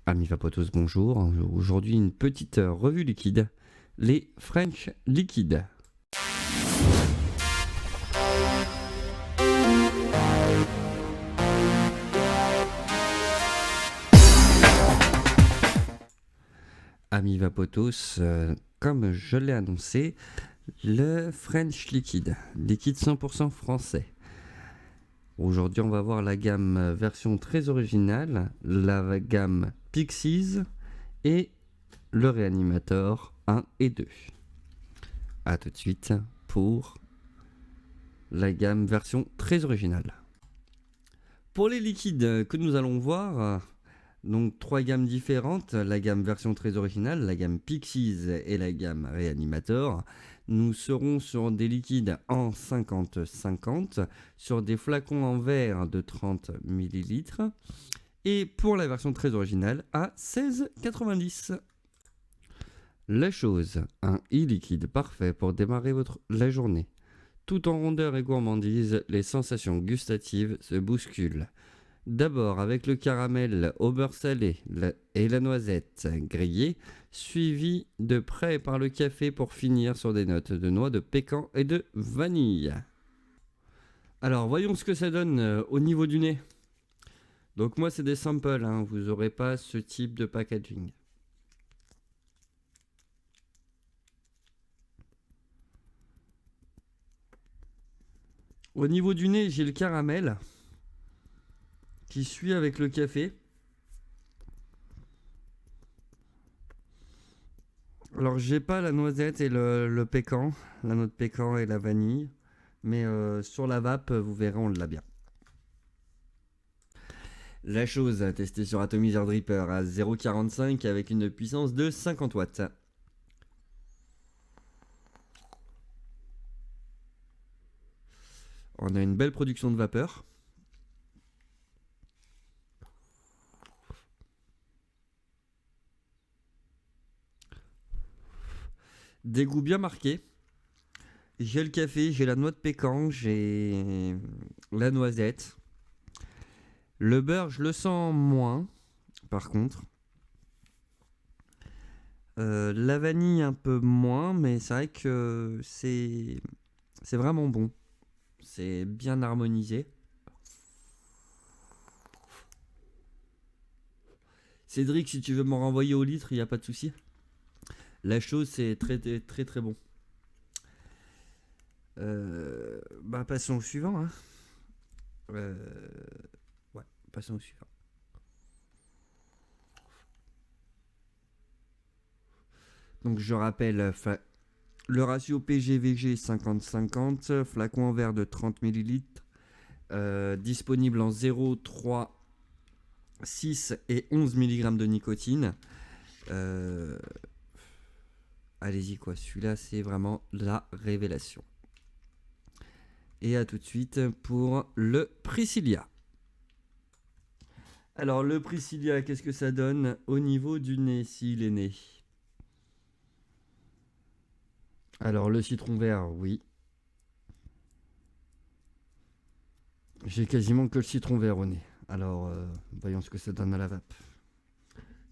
Amis Vapotos, bonjour. Aujourd'hui, une petite revue liquide. Les French Liquid. Amis Vapotos, comme je l'ai annoncé, le French Liquid. Liquide 100% français. Aujourd'hui, on va voir la gamme version très originale, la gamme Pixies et le Reanimator 1 et 2. A tout de suite pour la gamme version très originale. Pour les liquides que nous allons voir, donc 3 gammes différentes, la gamme version très originale, la gamme Pixies et la gamme Reanimator. Nous serons sur des liquides en 50-50, sur des flacons en verre de 30 ml. Et pour la version très originale, à 16,90. La chose, un e-liquide parfait pour démarrer la journée. Tout en rondeur et gourmandise, les sensations gustatives se bousculent. D'abord avec le caramel au beurre salé et la noisette grillée, suivi de près par le café pour finir sur des notes de noix de pécan et de vanille. Alors voyons ce que ça donne au niveau du nez. Donc moi c'est des samples, vous n'aurez pas ce type de packaging. Au niveau du nez, j'ai le caramel qui suit avec le café. Alors j'ai pas la noisette et le pécan, la noix de pécan et la vanille, mais sur la vape, vous verrez, on l'a bien. La chose testée sur Atomizer Dripper à 0,45 avec une puissance de 50 watts. On a une belle production de vapeur. Des goûts bien marqués. J'ai le café, j'ai la noix de pécan, j'ai la noisette. Le beurre, je le sens moins, par contre. La vanille, un peu moins, mais c'est vrai que c'est vraiment bon. C'est bien harmonisé. Cédric, si tu veux m'en renvoyer au litre, il n'y a pas de souci. La chose, c'est très très très bon. Passons au suivant. Ouais, passons au suivant. Donc je rappelle, le ratio PG-VG 50-50, flacon en verre de 30 ml, disponible en 0, 3, 6 et 11 mg de nicotine. Allez-y quoi, celui-là c'est vraiment la révélation. Et à tout de suite pour le Priscilla. Alors le Priscilla, qu'est-ce que ça donne au niveau du nez s'il est né? Alors le citron vert, oui. J'ai quasiment que le citron vert au nez. Alors voyons ce que ça donne à la vape.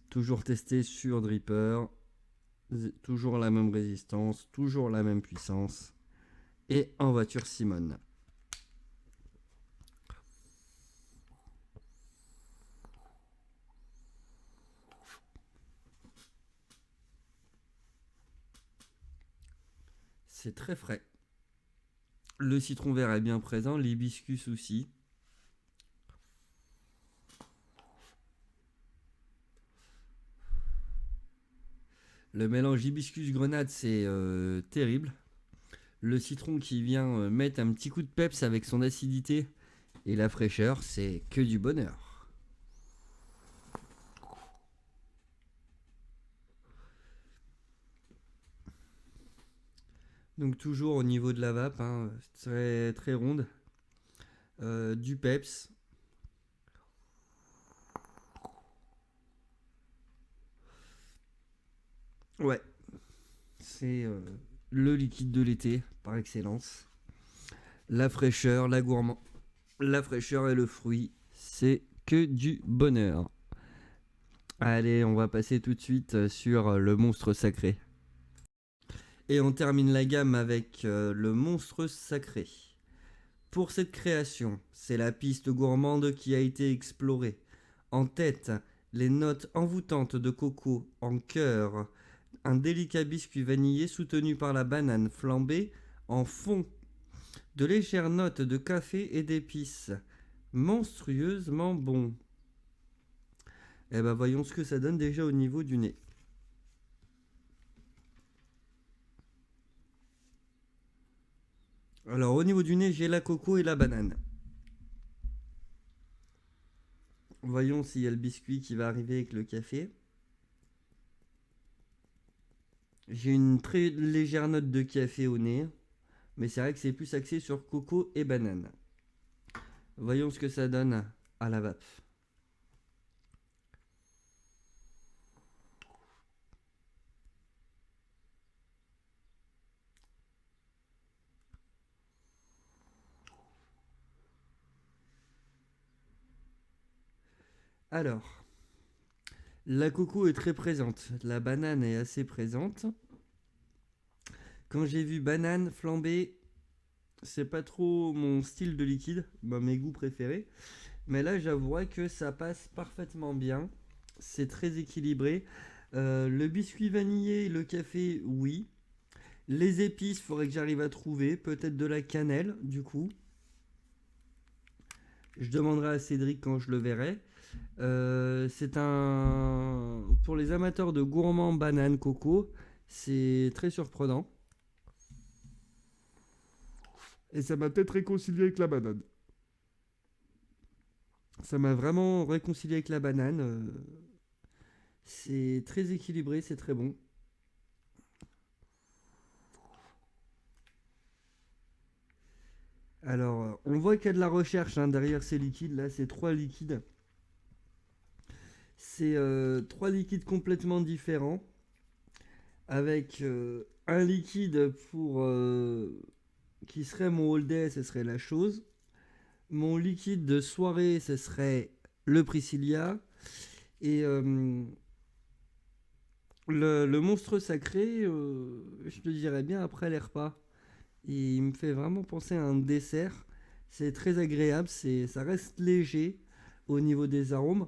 Toujours testé sur Dripper. Toujours la même résistance, toujours la même puissance. Et en voiture Simone. C'est très frais. Le citron vert est bien présent, l'hibiscus aussi. Le mélange hibiscus-grenade, c'est terrible. Le citron qui vient mettre un petit coup de peps avec son acidité et la fraîcheur, c'est que du bonheur. Donc toujours au niveau de la vape, très, très ronde. Du peps. Ouais, c'est le liquide de l'été par excellence. La fraîcheur, la fraîcheur et le fruit, c'est que du bonheur. Allez, on va passer tout de suite sur le monstre sacré. Et on termine la gamme avec le monstre sacré. Pour cette création, c'est la piste gourmande qui a été explorée. En tête, les notes envoûtantes de coco en cœur, un délicat biscuit vanillé soutenu par la banane flambée, en fond, de légères notes de café et d'épices. Monstrueusement bon. Eh ben voyons ce que ça donne déjà au niveau du nez. Alors au niveau du nez, j'ai la coco et la banane. Voyons s'il y a le biscuit qui va arriver avec le café. J'ai une très légère note de café au nez, mais c'est vrai que c'est plus axé sur coco et banane. Voyons ce que ça donne à la vape. Alors, la coco est très présente, la banane est assez présente. Quand j'ai vu banane flambée, c'est pas trop mon style de liquide, mes goûts préférés. Mais là, j'avouerais que ça passe parfaitement bien. C'est très équilibré. Le biscuit vanillé, le café, oui. Les épices, faudrait que j'arrive à trouver. Peut-être de la cannelle, du coup. Je demanderai à Cédric quand je le verrai. C'est un... Pour les amateurs de gourmands banane coco, c'est très surprenant. Et ça m'a peut-être réconcilié avec la banane. Ça m'a vraiment réconcilié avec la banane. C'est très équilibré, c'est très bon. Alors, on voit qu'il y a de la recherche derrière ces liquides. Là, c'est 3 liquides. C'est 3 liquides complètement différents. Avec un liquide pour qui serait mon all day, ce serait la chose. Mon liquide de soirée, ce serait le Priscilla. Et le monstre sacré, je te dirais bien après les repas. Et il me fait vraiment penser à un dessert. C'est très agréable, ça reste léger au niveau des arômes.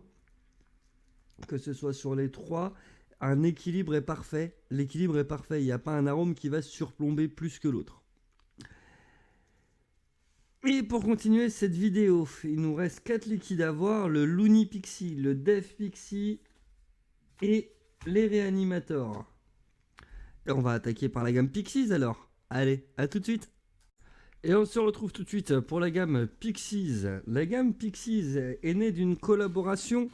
Que ce soit sur les trois, un équilibre est parfait. L'équilibre est parfait, il n'y a pas un arôme qui va surplomber plus que l'autre. Et pour continuer cette vidéo, il nous reste 4 liquides à voir, le Looney Pixie, le Dev Pixie et les Reanimators. Et on va attaquer par la gamme Pixies alors. Allez, à tout de suite. Et on se retrouve tout de suite pour la gamme Pixies. La gamme Pixies est née d'une collaboration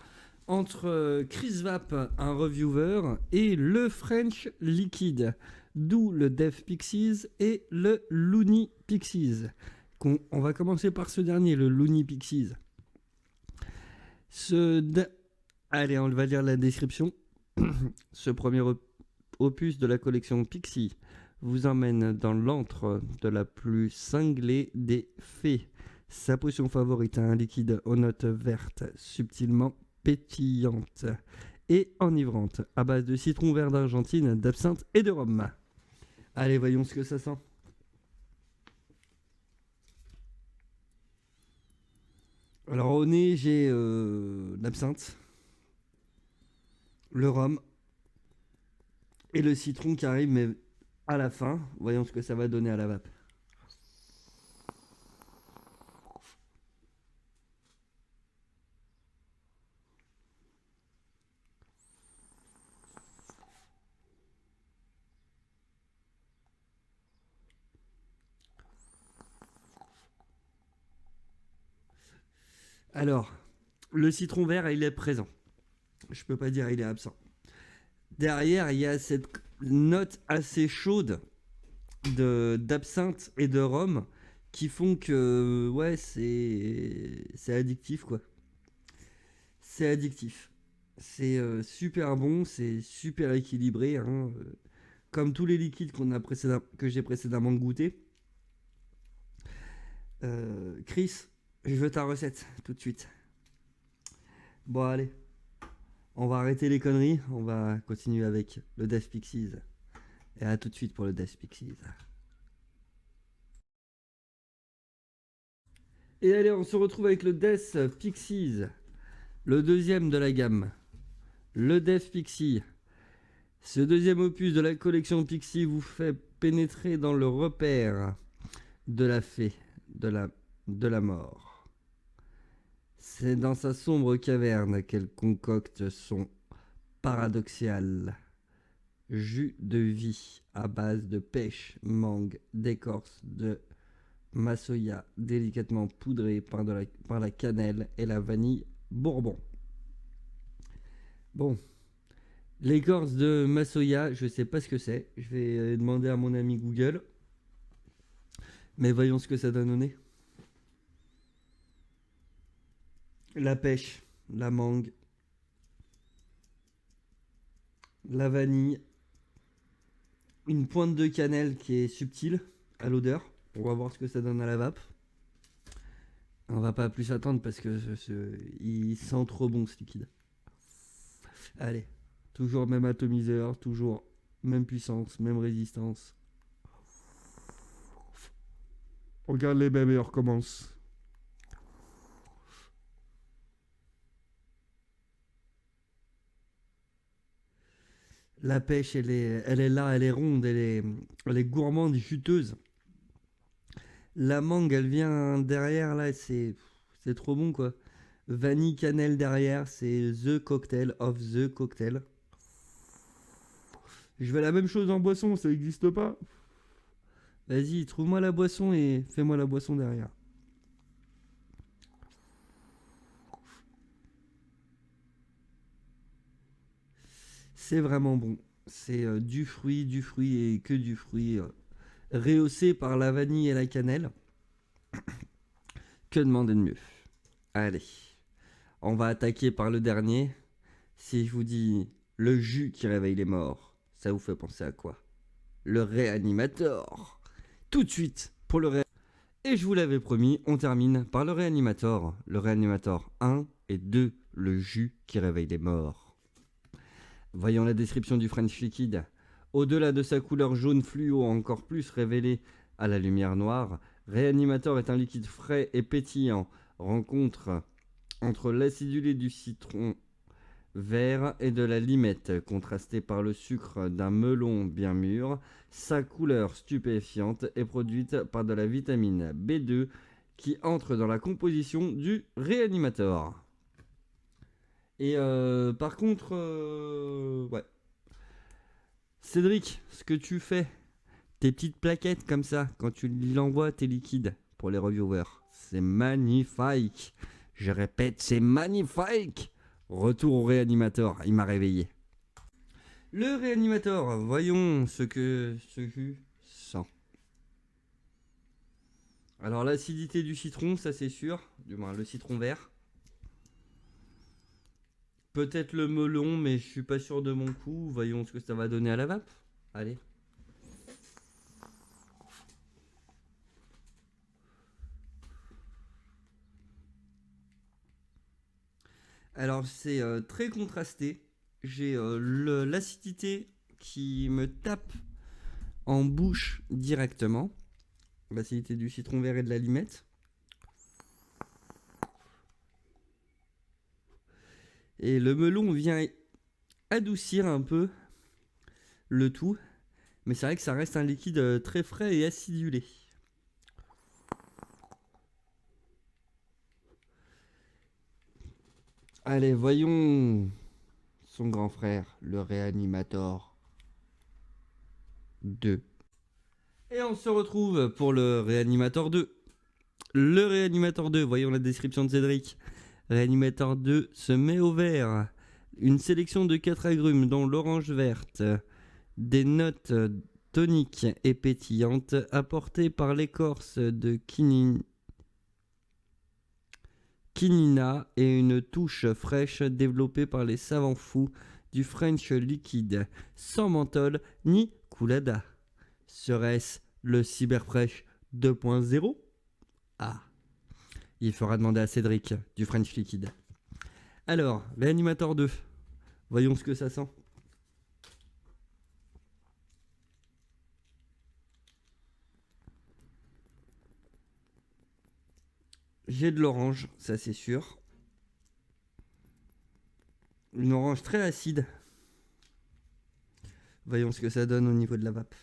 entre Chris Vape, un reviewer, et le French Liquid, d'où le Dev Pixies et le Looney Pixies. On va commencer par ce dernier, le Looney Pixies. Allez, on va lire la description. Ce premier opus de la collection Pixie vous emmène dans l'antre de la plus cinglée des fées. Sa potion favorite, un liquide aux notes vertes, subtilement pétillante et enivrante, à base de citron vert d'Argentine, d'absinthe et de rhum. Allez, voyons ce que ça sent. Alors au nez, j'ai l'absinthe, le rhum et le citron qui arrive, mais à la fin. Voyons ce que ça va donner à la vape. Alors, le citron vert, il est présent. Je peux pas dire il est absent. Derrière, il y a cette note assez chaude d'absinthe et de rhum qui font que ouais, c'est addictif quoi. C'est addictif. C'est super bon, c'est super équilibré comme tous les liquides que j'ai précédemment goûté. Chris, je veux ta recette tout de suite. Bon allez, On va arrêter les conneries, on va continuer avec le Death Pixies. Et à tout de suite pour le Death Pixies. Et allez, on se retrouve avec le Death Pixies, le deuxième de la gamme. Le Death Pixie. Ce deuxième opus de la collection Pixie vous fait pénétrer dans le repère de la fée, de la mort. C'est dans sa sombre caverne qu'elle concocte son paradoxal jus de vie à base de pêche, mangue, d'écorce de massoya délicatement poudrée par la cannelle et la vanille bourbon. Bon, l'écorce de massoya, je sais pas ce que c'est. Je vais demander à mon ami Google. Mais voyons ce que ça donne au nez. La pêche, la mangue, la vanille, une pointe de cannelle qui est subtile à l'odeur. On va voir ce que ça donne à la vape. On va pas plus attendre parce que il sent trop bon ce liquide. Allez, toujours même atomiseur, toujours même puissance, même résistance. Regarde les bébés, on recommence. La pêche, elle est là, elle est ronde, elle est gourmande, juteuse. La mangue, elle vient derrière, là, c'est trop bon, quoi. Vanille cannelle derrière, c'est the cocktail of the cocktail. Je veux la même chose en boisson, ça n'existe pas. Vas-y, trouve-moi la boisson et fais-moi la boisson derrière. C'est vraiment bon. C'est du fruit et que du fruit. Rehaussé par la vanille et la cannelle. Que demander de mieux? Allez, on va attaquer par le dernier. Si je vous dis le jus qui réveille les morts, ça vous fait penser à quoi? Le réanimateur. Tout de suite pour le réanimateur. Et je vous l'avais promis, on termine par le réanimateur. Le réanimateur 1 et 2, le jus qui réveille les morts. Voyons la description du French Liquid. Au-delà de sa couleur jaune fluo encore plus révélée à la lumière noire, Réanimateur est un liquide frais et pétillant, rencontre entre l'acidulé du citron vert et de la limette, contrastée par le sucre d'un melon bien mûr. Sa couleur stupéfiante est produite par de la vitamine B2 qui entre dans la composition du réanimateur. Et par contre, ouais. Cédric, ce que tu fais, tes petites plaquettes comme ça, quand tu l'envoies tes liquides pour les reviewers, c'est magnifique. Je répète, c'est magnifique. Retour au réanimateur, il m'a réveillé. Le réanimateur, voyons ce que ce jus sent. Alors l'acidité du citron, ça c'est sûr, du moins le citron vert. Peut-être le melon, mais je suis pas sûr de mon coup. Voyons ce que ça va donner à la vape. Allez. Alors c'est très contrasté. J'ai l'acidité qui me tape en bouche directement. L'acidité du citron vert et de la limette. Et le melon vient adoucir un peu le tout. Mais c'est vrai que ça reste un liquide très frais et acidulé. Allez, voyons son grand frère, le Réanimator 2. Et on se retrouve pour le Réanimator 2. Le Réanimator 2, voyons la description de Cédric. Réanimator 2 se met au vert. Une sélection de 4 agrumes dont l'orange verte. Des notes toniques et pétillantes apportées par l'écorce de quinina et une touche fraîche développée par les savants fous du French Liquid, sans menthol ni coulada. Serait-ce le Cyberfresh 2.0? Ah, il faudra demander à Cédric du French Liquid. Alors, Réanimator 2. Voyons ce que ça sent. J'ai de l'orange, ça c'est sûr. Une orange très acide. Voyons ce que ça donne au niveau de la vape.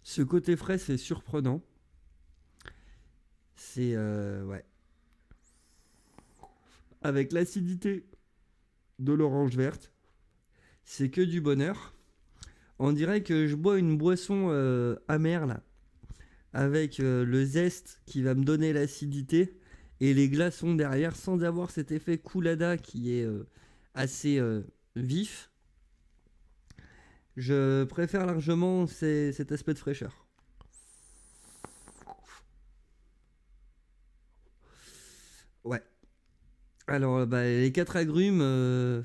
Ce côté frais, c'est surprenant. C'est ouais. Avec l'acidité de l'orange verte, c'est que du bonheur. On dirait que je bois une boisson amère là, avec le zeste qui va me donner l'acidité et les glaçons derrière, sans avoir cet effet coulada qui est assez vif. Je préfère largement cet aspect de fraîcheur. Ouais. Alors, les 4 agrumes,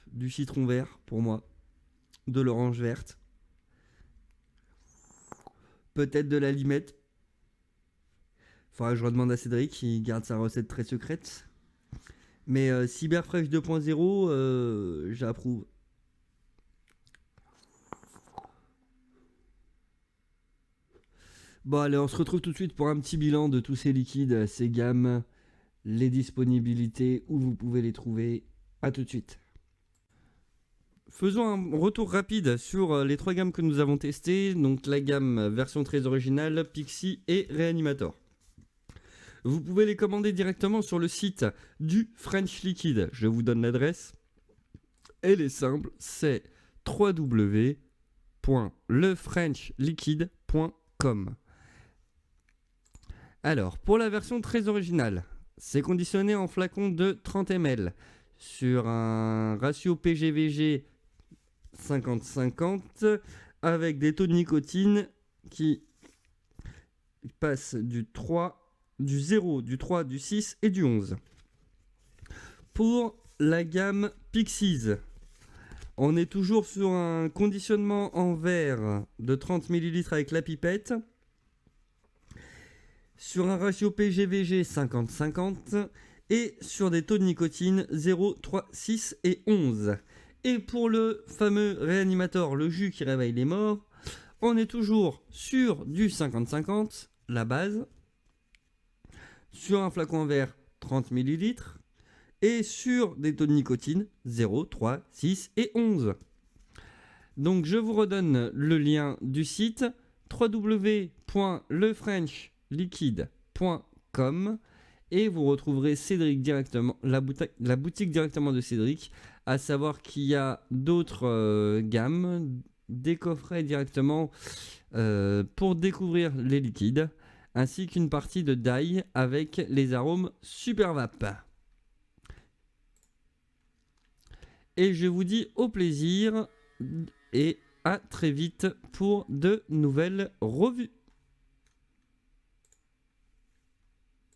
du citron vert pour moi, de l'orange verte, peut-être de la limette. Faudra que je redemande à Cédric, il garde sa recette très secrète. Mais Cyberfresh 2.0, j'approuve. Bon, allez, on se retrouve tout de suite pour un petit bilan de tous ces liquides, ces gammes, les disponibilités, où vous pouvez les trouver. A tout de suite. Faisons un retour rapide sur les 3 gammes que nous avons testées. Donc la gamme version très originale, Pixie et Reanimator. Vous pouvez les commander directement sur le site du French Liquid. Je vous donne l'adresse. Elle est simple, c'est www.lefrenchliquid.com. Alors, pour la version très originale, c'est conditionné en flacon de 30 ml sur un ratio PGVG 50-50 avec des taux de nicotine qui passent du 3, du 0, du 3, du 6 et du 11. Pour la gamme Pixies, on est toujours sur un conditionnement en verre de 30 ml avec la pipette, sur un ratio PGVG 50-50 et sur des taux de nicotine 0, 3, 6 et 11. Et pour le fameux Reanimator, le jus qui réveille les morts, on est toujours sur du 50-50, la base, sur un flacon en verre 30 ml et sur des taux de nicotine 0, 3, 6 et 11. Donc je vous redonne le lien du site www.lefrenchliquid.com et vous retrouverez Cédric directement, la boutique directement de Cédric, à savoir qu'il y a d'autres gammes, des coffrets directement pour découvrir les liquides, ainsi qu'une partie de die avec les arômes Super Vape. Et je vous dis au plaisir et à très vite pour de nouvelles revues.